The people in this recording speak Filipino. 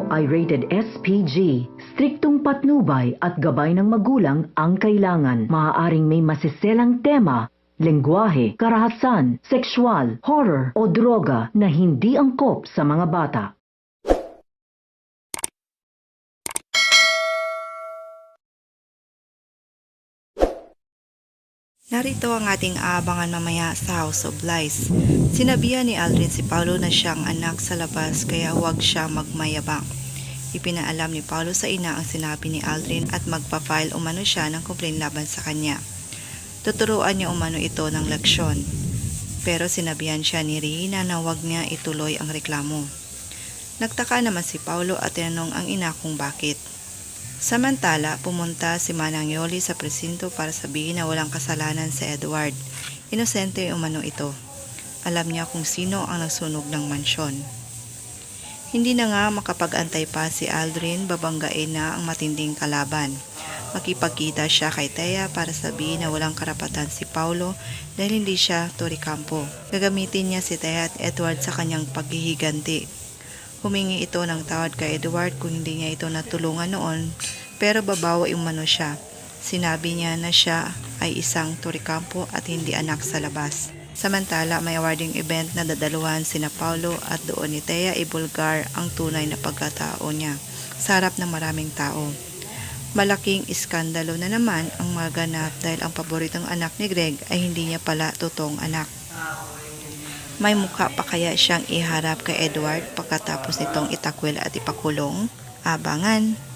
ay rated SPG. Striktong patnubay at gabay ng magulang ang kailangan. Maaaring may masiselang tema, lengguwahe, karahasan, sexual, horror o droga na hindi angkop sa mga bata. Narito ang ating aabangan mamaya sa House of Lies. Sinabihan ni Aldrin si Paulo na siyang anak sa labas kaya huwag siya magmayabang. Ipinaalam ni Paulo sa ina ang sinabi ni Aldrin at magpa-file umano siya ng complaint laban sa kanya. Tuturuan niya umano ito ng leksyon. Pero sinabihan siya ni Rina na huwag niya ituloy ang reklamo. Nagtaka naman si Paulo at tinanong ang ina kung bakit. Samantala, pumunta si Manang Yoli sa presinto para sabihin na walang kasalanan si Edward. Inosente umano ito. Alam niya kung sino ang nagsunog ng mansyon. Hindi na nga makapag-antay pa si Aldrin, babanggain na ang matinding kalaban. Makipagkita siya kay Thea para sabihin na walang karapatan si Paulo dahil hindi siya Toricampo. Gagamitin niya si Thea at Edward sa kanyang paghihiganti. Humingi ito ng tawad kay Edward kung hindi niya ito natulungan noon, pero babawi umano siya. Sinabi niya na siya ay isang Toricampo at hindi anak sa labas. Samantala, may awarding event na dadaluhan sina Paulo at doon ni Thea ibulgar ang tunay na pagkatao niya sa harap ng maraming tao. Malaking iskandalo na naman ang maganap dahil ang paboritong anak ni Greg ay hindi niya pala totoong anak. May mukha pa kaya siyang iharap kay Edward pagkatapos nitong itakwil at ipakulong? Abangan!